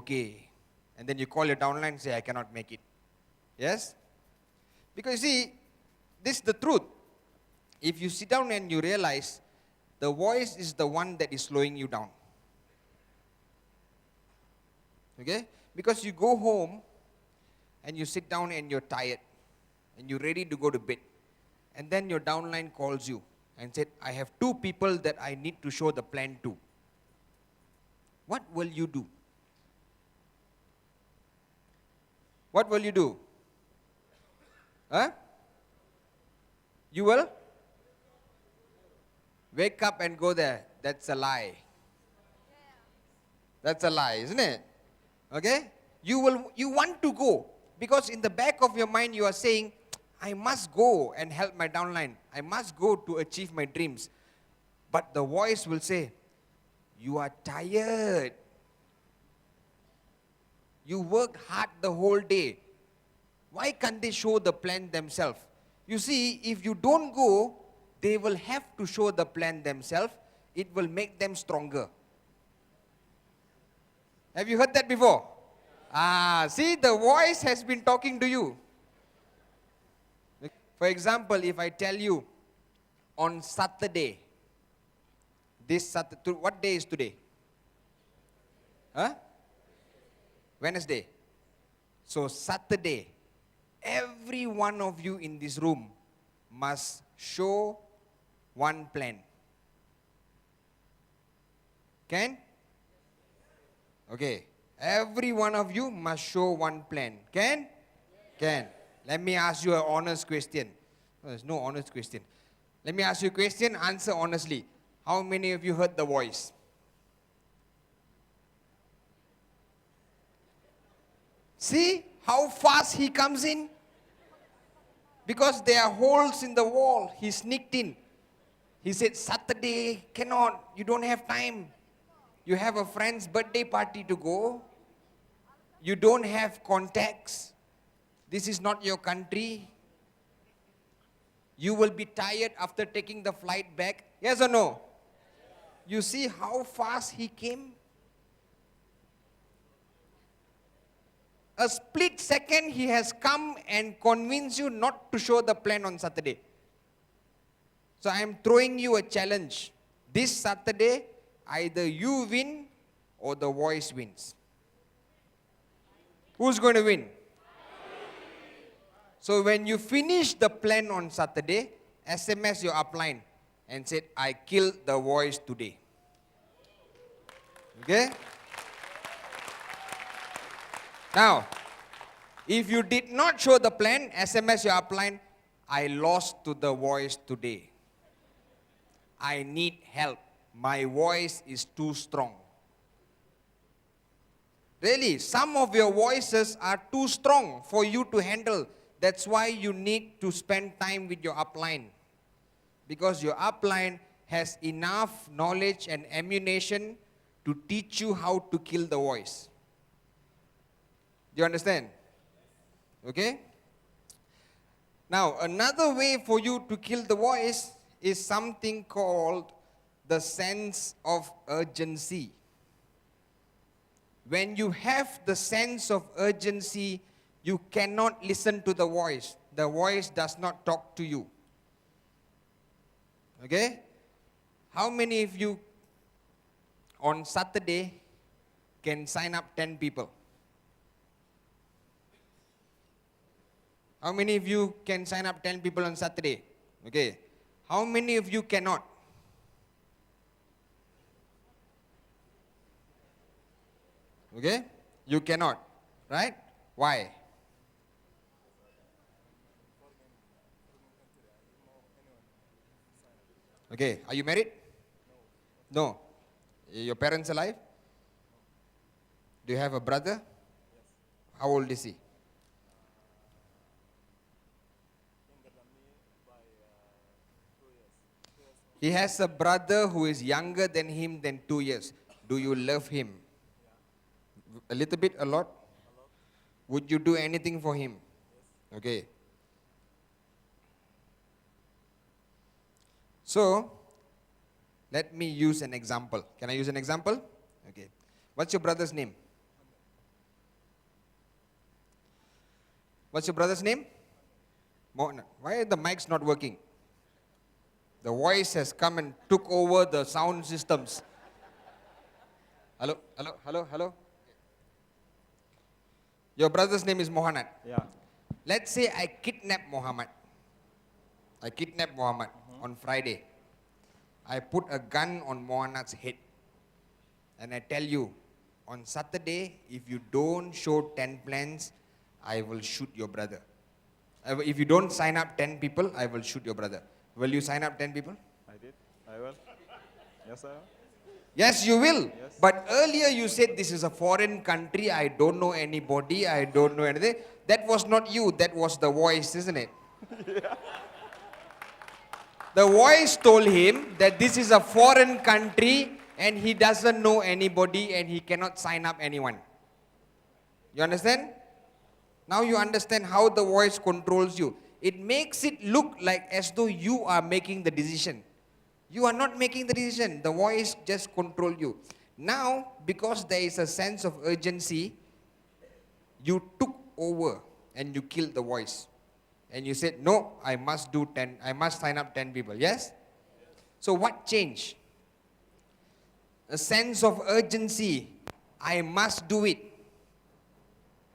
okay. And then you call your downline and say, I cannot make it. Yes? Because you see, this is the truth. If you sit down and you realize the voice is the one that is slowing you down. Okay? Because you go home and you sit down and you're tired and you're ready to go to bed. And then your downline calls you and said, I have 2 people that I need to show the plan to. What will you do? What will you do? Huh? You will wake up and go there. That's a lie. That's a lie, isn't it? Okay? You want to go because in the back of your mind you are saying, I must go and help my downline. I must go to achieve my dreams. But the voice will say, you are tired. You work hard the whole day. Why can't they show the plan themselves? You see, if you don't go, they will have to show the plan themselves. It will make them stronger. Have you heard that before? See, the voice has been talking to you. For example, if I tell you on Saturday, what day is today? Huh? Wednesday. So Saturday, every one of you in this room must show one plan. Can? Okay. Every one of you must show one plan. Can? Can. Let me ask you an honest question. No, there's no honest question. Let me ask you a question, answer honestly. How many of you heard the voice? See how fast he comes in? Because there are holes in the wall. He sneaked in. He said, Saturday, cannot. You don't have time. You have a friend's birthday party to go. You don't have contacts. This is not your country. You will be tired after taking the flight back. Yes or no? You see how fast he came? A split second he has come and convinced you not to show the plan on Saturday. So I am throwing you a challenge. This Saturday, either you win or the voice wins. Who's going to win? So when you finish the plan on Saturday, SMS your upline and said, I killed the voice today. Okay? Now, if you did not show the plan, SMS your upline, I lost to the voice today. I need help. My voice is too strong. Really, some of your voices are too strong for you to handle. That's why you need to spend time with your upline. Because your upline has enough knowledge and ammunition to teach you how to kill the voice. Do you understand? Okay? Now, another way for you to kill the voice is something called the sense of urgency. When you have the sense of urgency, you cannot listen to the voice. The voice does not talk to you. Okay? How many of you on Saturday can sign up 10 people? How many of you can sign up 10 people on Saturday? Okay. How many of you cannot? Okay? You cannot. Right? Why? Okay. Are you married? No. Your parents alive? Do you have a brother? How old is he? He has a brother who is younger than him than 2 years. Do you love him? A little bit, a lot? Would you do anything for him? Okay. So, let me use an example. Can I use an example? Okay. What's your brother's name? What's your brother's name? Mohan. Why are the mics not working? The voice has come and took over the sound systems. Hello, hello, hello, hello. Your brother's name is Mohammed. Yeah. Let's say I kidnap Mohammed. I kidnap Mohammed on Friday. I put a gun on Mohammed's head. And I tell you, on Saturday, if you don't show 10 plans, I will shoot your brother. If you don't sign up 10 people, I will shoot your brother. Will you sign up 10 people? I did. I will. Yes, I will. Yes, you will. Yes. But earlier you said this is a foreign country, I don't know anybody, I don't know anything. That was not you, that was the voice, isn't it? Yeah. The voice told him that this is a foreign country and he doesn't know anybody and he cannot sign up anyone. You understand? Now you understand how the voice controls you. It makes it look like as though you are making the decision. You are not making the decision. The voice just controls you. Now, because there is a sense of urgency, you took over and you killed the voice. And you said, no, I must sign up 10 people. Yes? So what changed? A sense of urgency. I must do it.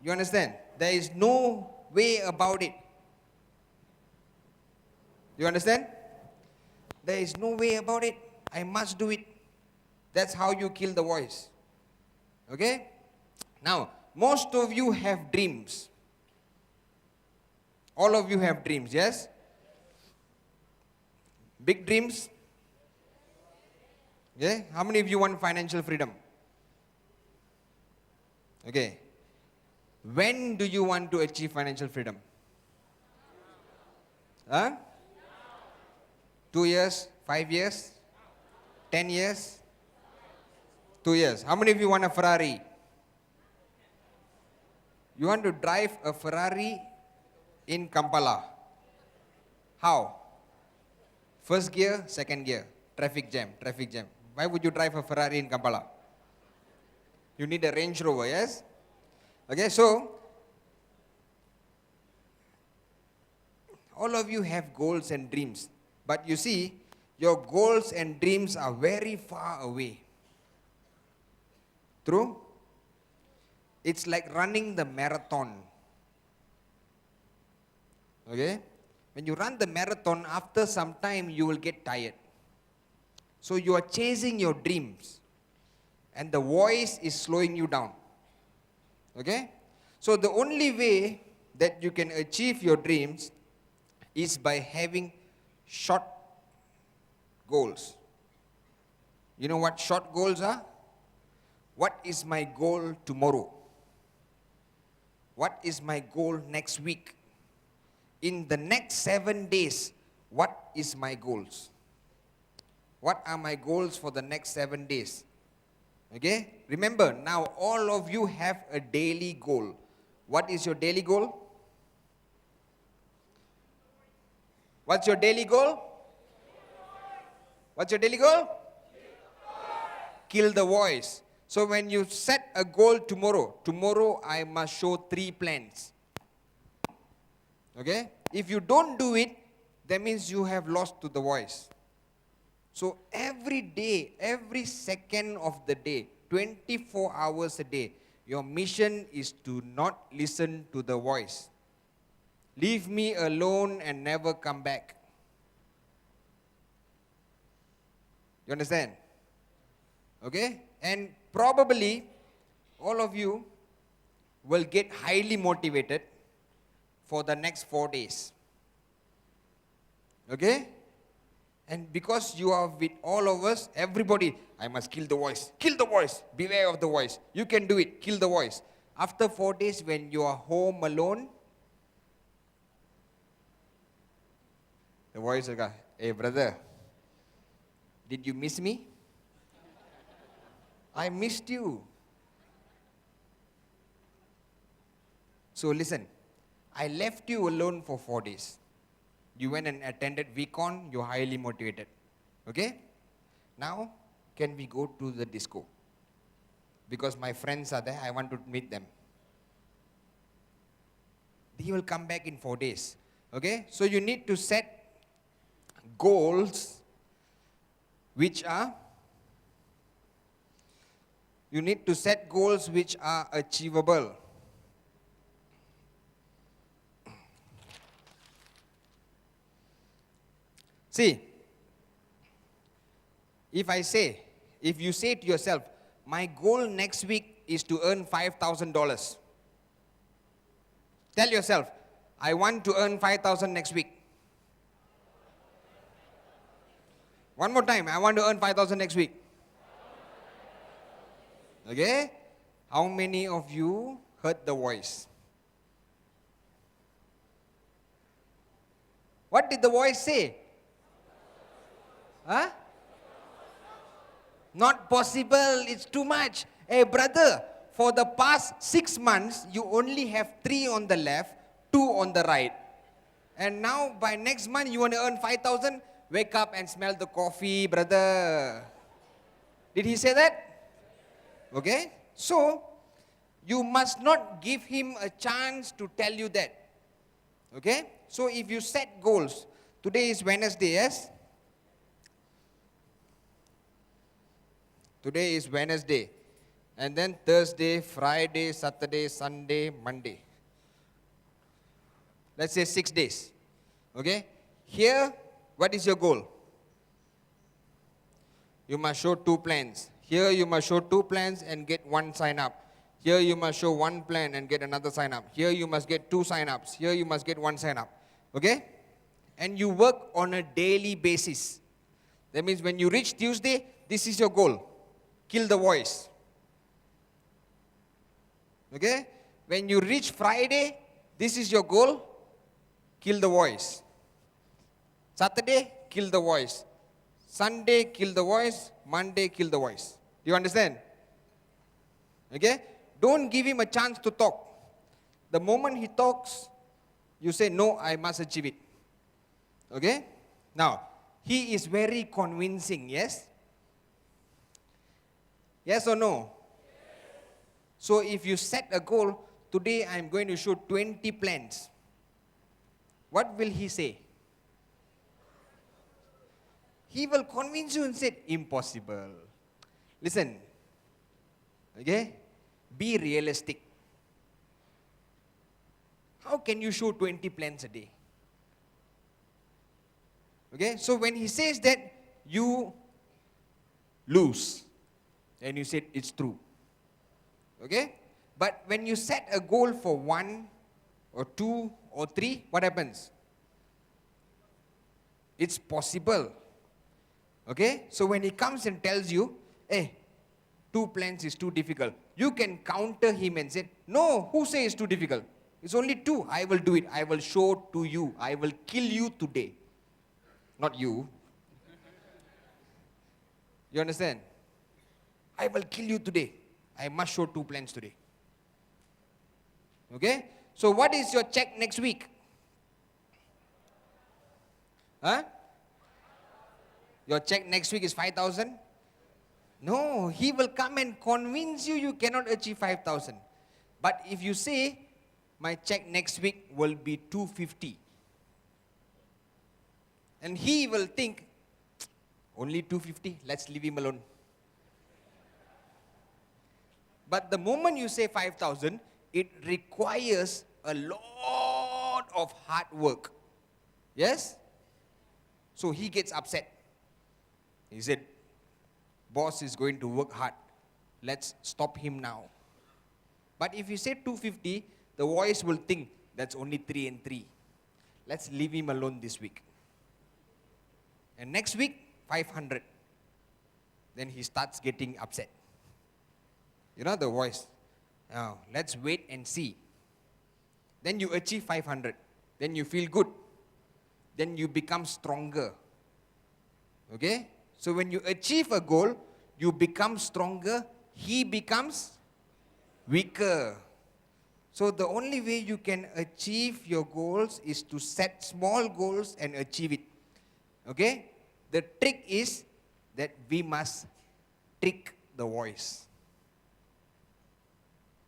You understand? There is no way about it. You understand? There is no way about it. I must do it. That's how you kill the voice. Okay? Now, most of you have dreams. All of you have dreams, yes? Big dreams? Okay? How many of you want financial freedom? Okay. When do you want to achieve financial freedom? Huh? 2 years? 5 years? 10 years? 2 years. How many of you want a Ferrari? You want to drive a Ferrari in Kampala. How? First gear, second gear. Traffic jam, traffic jam. Why would you drive a Ferrari in Kampala? You need a Range Rover, yes? Okay, so all of you have goals and dreams. But you see, your goals and dreams are very far away. True? It's like running the marathon. Okay? When you run the marathon, after some time you will get tired. So you are chasing your dreams. And the voice is slowing you down. Okay? So the only way that you can achieve your dreams is by having short goals. You know what short goals are? What is my goal tomorrow? What is my goal next week? In the next 7 days, what is my goals? What are my goals for the next 7 days? Okay? Remember, now all of you have a daily goal. What is your daily goal? What's your daily goal? What's your daily goal? Kill the voice. So when you set a goal tomorrow I must show 3 plans. Okay? If you don't do it, that means you have lost to the voice. So every day, every second of the day, 24 hours a day, your mission is to not listen to the voice. Leave me alone and never come back. You understand? Okay? And probably all of you will get highly motivated for the next 4 days. Okay? And because you are with all of us, everybody, I must kill the voice. Kill the voice. Beware of the voice. You can do it. Kill the voice. After 4 days, when you are home alone, the voice will go, hey brother, did you miss me? I missed you. So listen, I left you alone for 4 days. You went and attended VCon, you're highly motivated. Okay? Now, can we go to the disco? Because my friends are there, I want to meet them. he will come back in 4 days. Okay? So you need to set goals which are achievable. See, if you say to yourself, my goal next week is to earn $5,000. Tell yourself, I want to earn 5,000 next week. One more time, I want to earn 5,000 next week. Okay? How many of you heard the voice? What did the voice say? Huh? Not possible, it's too much. Hey brother, for the past 6 months, you only have 3 on the left, 2 on the right. And now by next month, you want to earn 5,000? Wake up and smell the coffee, brother. Did he say that? Okay? So, you must not give him a chance to tell you that. Okay? So, if you set goals, today is Wednesday, yes? Today is Wednesday. And then Thursday, Friday, Saturday, Sunday, Monday. Let's say 6 days. Okay? Here, what is your goal? You must show 2 plans. Here you must show 2 plans and get 1 sign up. Here you must show 1 plan and get another sign up. Here you must get 2 sign ups. Here you must get 1 sign up. Okay? And you work on a daily basis. That means when you reach Tuesday, this is your goal. Kill the voice. Okay? When you reach Friday, this is your goal. Kill the voice. Saturday, kill the voice. Sunday, kill the voice. Monday, kill the voice. Do you understand? Okay? Don't give him a chance to talk. The moment he talks, you say, no, I must achieve it. Okay? Now, he is very convincing, yes? Yes or no? So if you set a goal, today I'm going to show 20 plans. What will he say? He will convince you and say, impossible. Listen, okay? Be realistic. How can you show 20 plans a day? Okay? So when he says that, you lose. And you said it's true. Okay? But when you set a goal for 1 or 2 or 3, what happens? It's possible. Okay? So when he comes and tells you, hey, 2 plans is too difficult, you can counter him and say, no, who says it's too difficult? It's only 2. I will do it. I will show to you. I will kill you today. Not you. You understand? I will kill you today. I must show 2 plans today. Okay? So what is your check next week? Huh? Your check next week is 5,000? No, he will come and convince you you cannot achieve 5,000. But if you say, my check next week will be 250. And he will think, only 250, let's leave him alone. But the moment you say 5,000, it requires a lot of hard work. Yes? So he gets upset. He said, boss is going to work hard. Let's stop him now. But if you say 250, the voice will think, that's only 3 and 3. Let's leave him alone this week. And next week, 500. Then he starts getting upset. You know the voice. Now, let's wait and see. Then you achieve 500. Then you feel good. Then you become stronger. Okay? So when you achieve a goal, you become stronger. He becomes weaker. So the only way you can achieve your goals is to set small goals and achieve it. Okay? The trick is that we must trick the voice.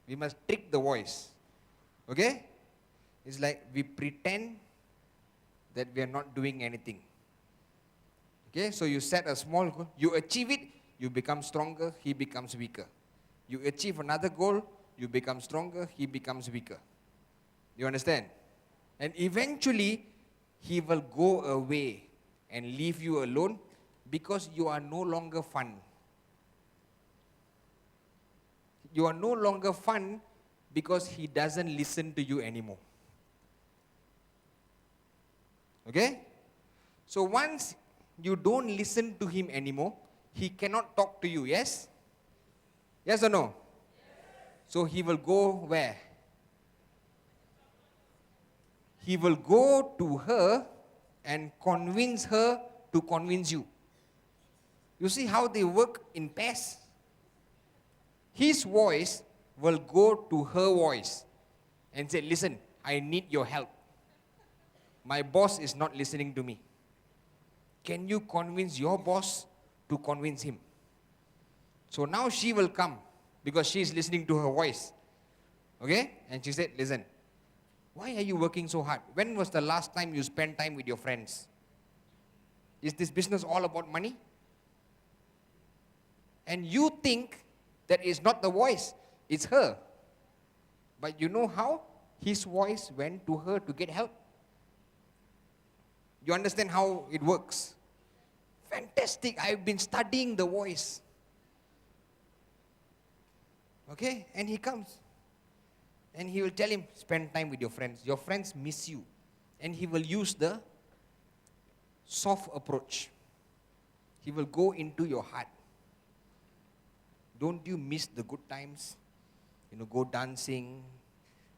We must trick the voice. Okay? It's like we pretend that we are not doing anything. Okay, so you set a small goal, you achieve it, you become stronger, he becomes weaker. You achieve another goal, you become stronger, he becomes weaker. You understand? And eventually, he will go away and leave you alone because you are no longer fun. You are no longer fun because he doesn't listen to you anymore. Okay? So once you don't listen to him anymore, he cannot talk to you, yes? Yes or no? Yes. So he will go where? He will go to her and convince her to convince you. You see how they work in pairs? His voice will go to her voice and say, listen, I need your help. My boss is not listening to me. Can you convince your boss to convince him? So now she will come because she is listening to her voice. Okay? And she said, listen, why are you working so hard? When was the last time you spent time with your friends? Is this business all about money? And you think that is not the voice, it's her. But you know how? His voice went to her to get help. You understand how it works? Fantastic. I've been studying the voice. Okay? And he comes. And he will tell him, spend time with your friends. Your friends miss you. And he will use the soft approach. He will go into your heart. Don't you miss the good times? Go dancing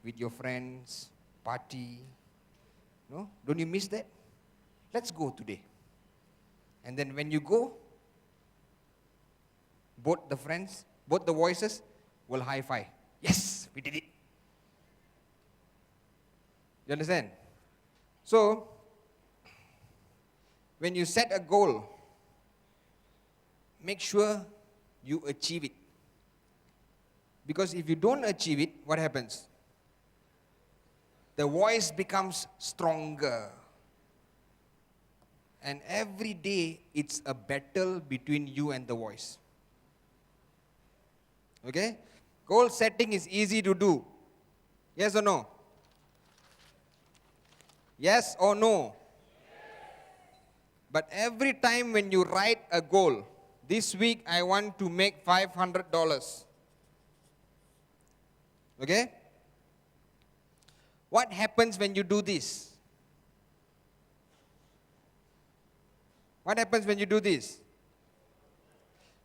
with your friends, party. No? Don't you miss that? Let's go today. And then when you go, both the friends, both the voices will high five. Yes, we did it. You understand? So, when you set a goal, make sure you achieve it. Because if you don't achieve it, what happens? The voice becomes stronger. And every day, it's a battle between you and the voice. Okay? Goal setting is easy to do. Yes or no? Yes or no? But every time when you write a goal, this week I want to make $500. Okay? What happens when you do this? What happens when you do this?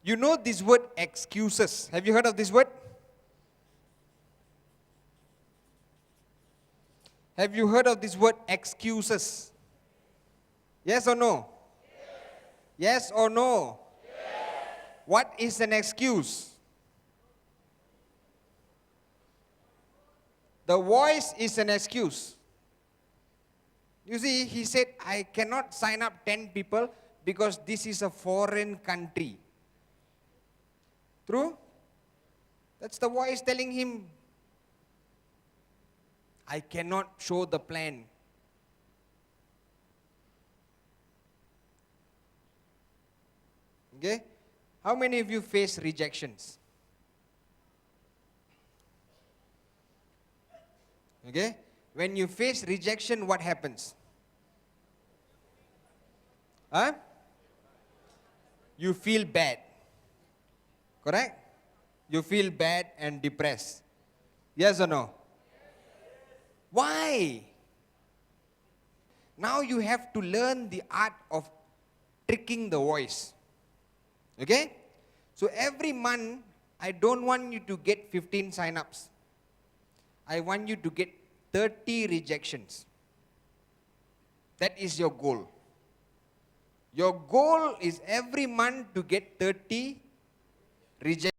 You know this word excuses. Have you heard of this word? Have you heard of this word excuses? Yes or no? Yes or no? What is an excuse? The voice is an excuse. You see, he said, I cannot sign up 10 people because this is a foreign country. True? That's the voice telling him, I cannot show the plan. Okay? How many of you face rejections? Okay? When you face rejection, what happens? Huh? You feel bad. Correct? You feel bad and depressed. Yes or no? Why? Now you have to learn the art of tricking the voice. Okay? So every month, I don't want you to get 15 sign-ups. I want you to get 30 rejections. That is your goal. Your goal is every month to get 30 rejections.